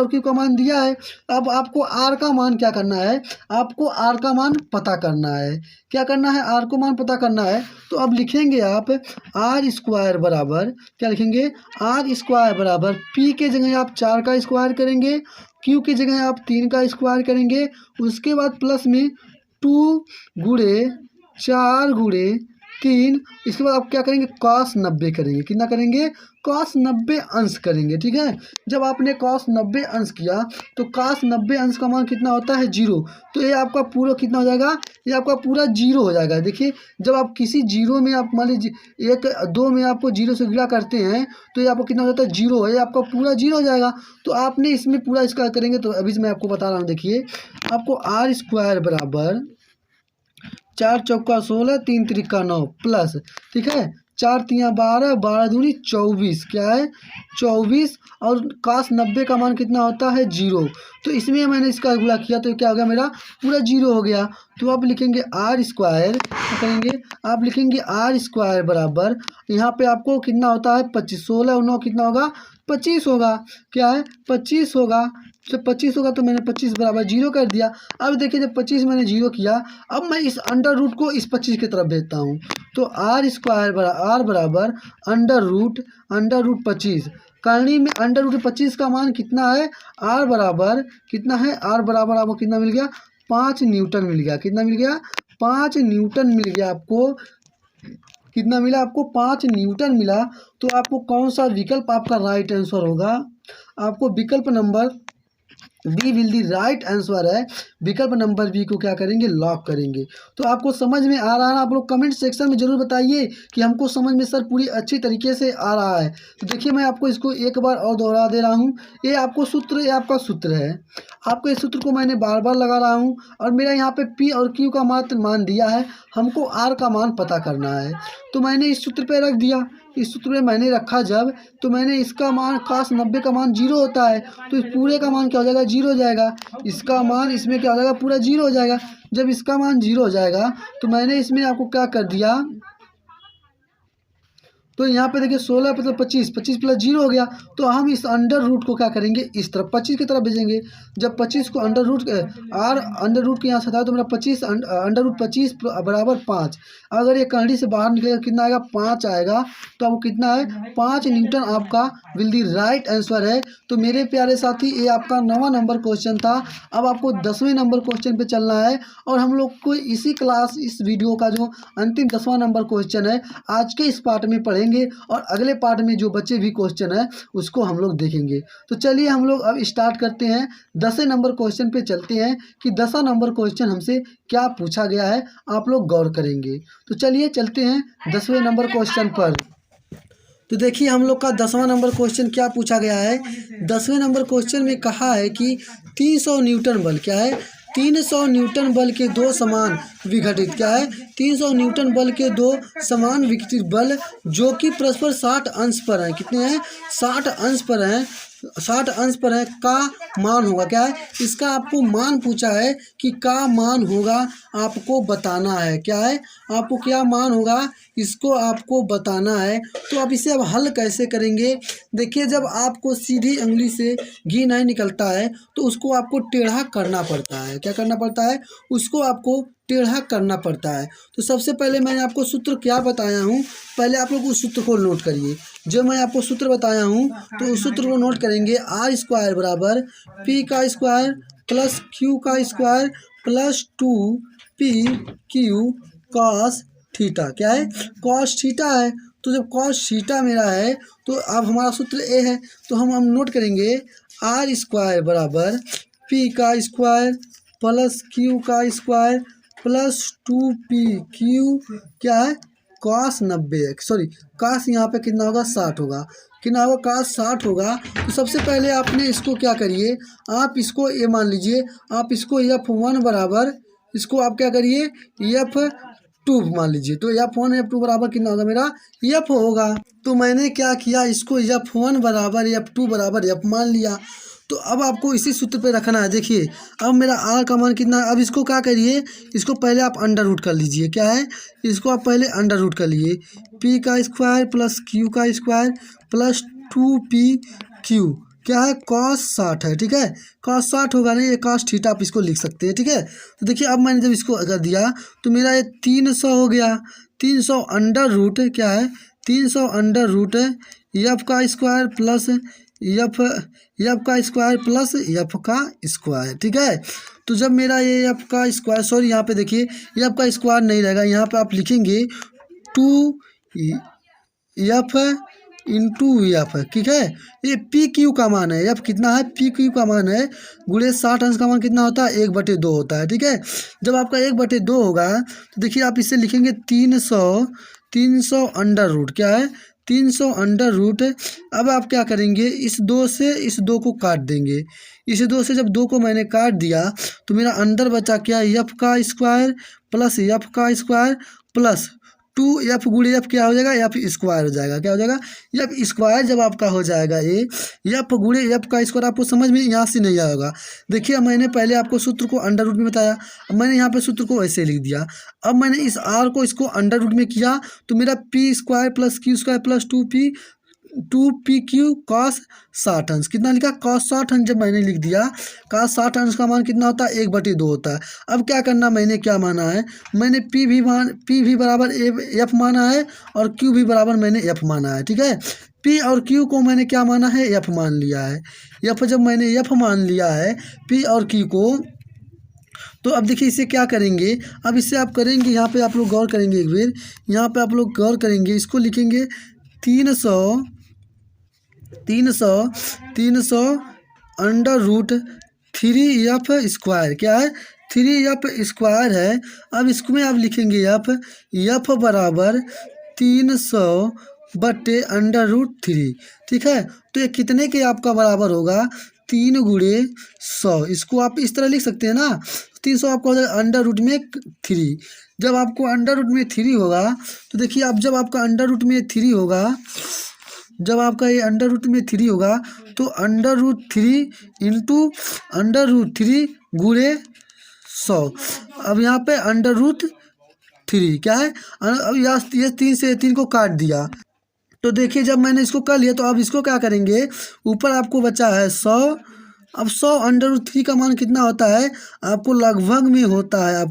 Q का मान दिया है। अब आपको R का मान क्या करना है, आपको R का मान पता करना है। क्या करना है, R को मान पता करना है। तो अब लिखेंगे आप R स्क्वायर बराबर, क्या लिखेंगे, R स्क्वायर बराबर P के जगह आप 4 का स्क्वायर करेंगे, Q की जगह आप 3 का स्क्वायर करेंगे, उसके बाद प्लस में 2 गुणे 4 गुणे 3, इसके बाद आप क्या करेंगे, cos 90 करेंगे। कितना करेंगे, cos 90 अंश करेंगे। ठीक है, जब आपने cos 90 अंश किया तो cos 90 अंश का मान कितना होता है, 0। तो ये आपका पूरा कितना हो जाएगा, ये आपका पूरा 0 हो जाएगा। देखिए जब आप किसी जीरो में आप मान लीजिए 1 2 में आपको 0 से गुणा करते हैं तो ये आपको कितना हो जाता है, 0 है, ये आपका पूरा 0 हो जाएगा। तो आपने इसमें पूरा इसका करेंगे। तो अभी मैं आपको बता रहा हूँ, देखिए आपको R स्क्वायर बराबर 4 चौका 16, 3 त्रिका 9 प्लस, ठीक है, 4 तिया 12, 12 दूनी 24, क्या है 24, और cos 90 का मान कितना होता है, 0। तो इसमें मैंने इसका गुणा किया तो क्या हो गया, मेरा पूरा 0 हो गया। तो आप लिखेंगे R स्क्वायर, क्या करेंगे, आप लिखेंगे R स्क्वायर बराबर, यहाँ पे आपको कितना होता है 25, 16 और 9 कितना होगा, 25 होगा। क्या है, 25 होगा। जब 25 होगा तो मैंने 25 बराबर 0 कर दिया। अब देखिए जब 25 मैंने 0 किया, अब मैं इस अंडर रूट को इस 25 की तरफ भेजता हूँ। तो R स्क्वायर R बराबर अंडर रूट 25, करनी में अंडर रूट 25 का मान कितना है, R बराबर कितना है, R बराबर आपको कितना मिल गया, 5 न्यूटन मिल गया। कितना मिल गया, 5 न्यूटन मिल गया आपको। कितना मिला आपको, 5 न्यूटन मिला। तो आपको कौन सा विकल्प आपका राइट आंसर होगा, आपको विकल्प number B will the right answer है। विकल्प नंबर बी को क्या करेंगे, लॉक करेंगे। तो आपको समझ में आ रहा है, आप लोग कमेंट सेक्शन में जरूर बताइए कि हमको समझ में सर पूरी अच्छी तरीके से आ रहा है। तो देखिए मैं आपको इसको एक बार और दोहरा दे रहा हूँ। ये आपको सूत्र, ये आपका सूत्र है। आपको इस सूत्र को मैंने बार बार लगा रहा हूँ और मेरा यहाँ पे पी और क्यू का मात्र मान दिया है, हमको आर का मान पता करना है। तो मैंने इस सूत्र पे रख दिया। इस सूत्र में मैंने रखा जब, तो मैंने इसका मान cos 90 का मान 0 होता है, तो इस पूरे का मान क्या हो जाएगा, 0 हो जाएगा। इसका मान इसमें क्या हो जाएगा, पूरा 0 हो जाएगा। जब इसका मान 0 हो जाएगा तो मैंने इसमें आपको क्या कर दिया, तो यहाँ पे देखिए 16 मतलब 25, 25 प्लस 0 हो गया। तो हम इस अंडर रूट को क्या करेंगे, इस तरफ 25 की तरफ भेजेंगे। जब 25 को अंडर रूट अंडर रूट के यहाँ से था तो मेरा 25 अंडर रूट 25 बराबर 5। अगर ये कंडी से बाहर निकलेगा कितना आएगा, 5 आएगा। तो आपको कितना है, 5 न्यूटन आपका विल दी राइट आंसर है। तो मेरे प्यारे साथी ये आपका 9वां नंबर क्वेश्चन था। अब आपको 10वें नंबर क्वेश्चन पे चलना है और हम लोग को इसी क्लास, इस वीडियो का जो अंतिम 10वां नंबर क्वेश्चन है आज के इस पार्ट में पढ़ेंगे और अगले पार्ट में जो बचे भी क्वेश्चन है उसको हम लोग देखेंगे। तो चलिए हम लोग अब स्टार्ट करते हैं, 10वें नंबर क्वेश्चन पे चलते हैं कि 10वां नंबर क्वेश्चन हमसे क्या पूछा गया है, आप लोग गौर करेंगे। तो चलिए चलते हैं 10वें नंबर क्वेश्चन पर। तो देखिए हम लोग का 10वां नंबर क्वेश्चन क्या पूछा गया है। 10वें नंबर क्वेश्चन में कहा है कि 300 न्यूटन बल, क्या है, 300 न्यूटन बल के दो समान विघटित, क्या है, 300 न्यूटन बल के दो समान विघटित बल जो कि परस्पर 60 अंश पर हैं। कितने हैं, 60 अंश पर हैं, 60 अंश पर है का मान होगा। क्या है, इसका आपको मान पूछा है कि का मान होगा, आपको बताना है। क्या है, आपको क्या मान होगा, इसको आपको बताना है। तो आप इसे अब हल कैसे करेंगे, देखिए जब आपको सीधी उंगली से घी नहीं निकलता है तो उसको आपको टेढ़ा करना पड़ता है। क्या करना पड़ता है, उसको आपको टेढ़ा करना पड़ता है। तो सबसे पहले मैंने आपको सूत्र क्या बताया हूँ, पहले आप लोग उस सूत्र को नोट करिए। जो मैं आपको सूत्र बताया हूँ तो उस सूत्र को नोट करेंगे। आर स्क्वायर बराबर पी का स्क्वायर प्लस क्यू का square plus 2p Q cos theta. क्या है, कॉस थीटा है। तो जब कॉस थीटा मेरा है तो अब हमारा सूत्र ए है, तो हम नोट करेंगे आर स्क्वायर बराबर पी का स्क्वायर प्लस क्यू का स्क्वायर प्लस 2p क्यू, क्या है, cos 90, सॉरी cos यहाँ पे कितना होगा, 60 होगा। कितना होगा, cos 60 होगा। तो सबसे पहले आपने इसको क्या करिए, आप इसको ये मान लीजिए, आप इसको F1 बराबर, इसको आप क्या करिए, टू मान लीजिए। तो F1 F2 बराबर कितना होगा मेरा F होगा। तो मैंने क्या किया, इसको F1 बराबर F2 बराबर F मान लिया। तो अब आपको इसी सूत्र पे रखना है। देखिए अब मेरा R का मान कितना है, अब इसको क्या करिए, इसको पहले आप अंडर रूट कर लीजिए। क्या है, इसको आप पहले अंडर रूट कर लिए, P का स्क्वायर प्लस Q का स्क्वायर प्लस 2PQ क्या है cos 60 है। ठीक है, cos 60 होगा नहीं, ये cos थीटा आप इसको लिख सकते हैं। ठीक है, तो देखिए अब मैंने जब इसको अगर दिया तो मेरा ये 300 हो गया। 300 अंडर रूट क्या है, 300 अंडर रूट एफ का स्क्वायर प्लस एफ का स्क्वायर प्लस एफ का स्क्वायर। ठीक है, तो जब मेरा ये एफ का स्क्वायर, सॉरी यहाँ पे देखिए एफ का स्क्वायर नहीं रहेगा, यहाँ पे आप लिखेंगे 2 एफ इंटू एफ। ठीक है, ये पी क्यू का मान है, एफ कितना है पी क्यू का मान है, गुणे 60 अंश का मान कितना होता है 1/2 होता है। ठीक है, जब आपका 1/2 होगा तो देखिए आप इसे लिखेंगे 300 अंडर रूट क्या है 300 अंडर रूट। अब आप क्या करेंगे, इस 2 से इस 2 को काट देंगे। इस 2 से जब 2 को मैंने काट दिया तो मेरा अंदर बचा क्या, एफ का स्क्वायर प्लस एफ का स्क्वायर प्लस 2 गुणे एफ क्या हो जाएगा, एफ स्क्वायर हो जाएगा। क्या हो जाएगा, एफ स्क्वायर जब आपका हो जाएगा ये एफ गुणे एफ का स्क्वायर। आपको समझ में यहाँ से नहीं आएगा। देखिए मैंने पहले आपको सूत्र को अंडर रूट में बताया, अब मैंने यहाँ पे सूत्र को ऐसे लिख दिया। अब मैंने इस आर को इसको अंडर रूट में किया तो मेरा P square plus Q square plus 2PQ cos 60 अंश कितना लिखा, cos 60 अंश जब मैंने लिख दिया, cos 60 अंश का मान कितना होता है 1/2 होता है। अब क्या करना, मैंने क्या माना है, मैंने P भी बराबर F माना है और Q भी बराबर मैंने F माना है। ठीक है, P और Q को मैंने क्या माना है, F मान लिया है। F जब मैंने F मान लिया है P और Q को, तो अब देखिए इसे क्या करेंगे, अब इसे आप करेंगे, यहाँ पे आप लोग गौर करेंगे एक बार, यहाँ पे आप लोग गौर करेंगे, इसको लिखेंगे 300 अंडर रूट 3F स्क्वायर क्या है 3F स्क्वायर है। अब इसको में आप लिखेंगे F बराबर 300 अंडर रूट 3। ठीक है, तो ये कितने के आपका बराबर होगा, 3 गुणे 100। इसको आप इस तरह लिख सकते हैं ना, 300 आपका हो जाएगा अंडर रूट में 3। जब आपको अंडर रूट में 3 होगा तो देखिए अब जब आपका अंडर रूट में 3 होगा, जब आपका ये अंडर रूट में 3 होगा तो under root 3 into under root 3 गुणे 100। अब यहाँ पे अंडर रूट 3 क्या है, अब यहाँ ये 3 से 3 को काट दिया। तो देखिए जब मैंने इसको कर लिया तो अब इसको क्या करेंगे, ऊपर आपको बचा है 100। अब 100 अंडर रूट 3 का मान कितना होता है, आपको लगभग में होता है,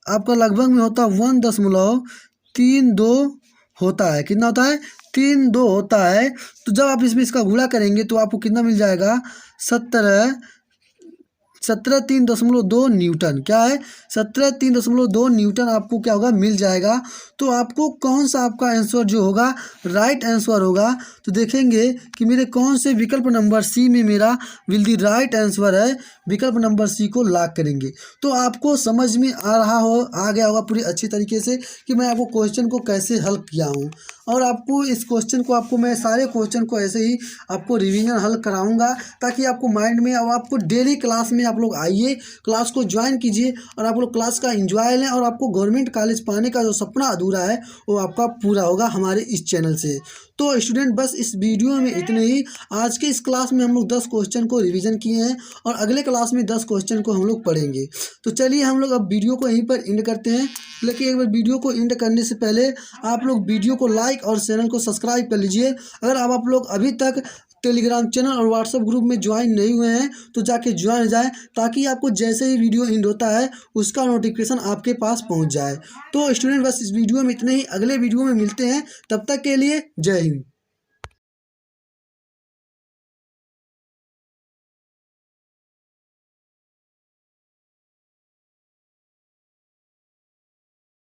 आपका लगभग में होता है 1.32 होता है। कितना होता है 32 होता है। तो जब आप इसमें इसका गुणा करेंगे तो आपको कितना मिल जाएगा, 17.3.2 न्यूटन। क्या है 17.3.2 न्यूटन आपको क्या होगा मिल जाएगा। तो आपको कौन सा आपका आंसर जो होगा राइट आंसर होगा, तो देखेंगे कि मेरे कौन से विकल्प नंबर सी में मेरा विल दी राइट आंसर है, विकल्प नंबर सी को लॉक करेंगे। तो आपको समझ में आ गया होगा पूरी अच्छी तरीके से कि मैं आपको क्वेश्चन को कैसे हल किया हूँ। और आपको इस क्वेश्चन को आपको मैं सारे क्वेश्चन को ऐसे ही आपको रिवीजन हल कराऊंगा ताकि आपको माइंड में, अब आपको डेली क्लास में आप लोग आइए, क्लास को ज्वाइन कीजिए और आप लोग क्लास का एंजॉय लें और आपको गवर्नमेंट कॉलेज पाने का जो सपना अधूरा है वो आपका पूरा होगा हमारे इस चैनल से। तो स्टूडेंट बस इस वीडियो में इतने ही। आज के इस क्लास में हम लोग 10 क्वेश्चन को रिवीजन किए हैं और अगले क्लास में 10 क्वेश्चन को हम लोग पढ़ेंगे। तो चलिए हम लोग अब वीडियो को यहीं पर एंड करते हैं। लेकिन एक बार वीडियो को एंड करने से पहले आप लोग वीडियो को लाइक और चैनल को सब्सक्राइब कर लीजिए। अगर आप लोग अभी तक टेलीग्राम चैनल और व्हाट्सएप ग्रुप में ज्वाइन नहीं हुए हैं तो जाके ज्वाइन हो जाए, ताकि आपको जैसे ही वीडियो एंड होता है उसका नोटिफिकेशन आपके पास पहुंच जाए। तो स्टूडेंट बस इस वीडियो में इतने ही, अगले वीडियो में मिलते हैं, तब तक के लिए जय हिंद।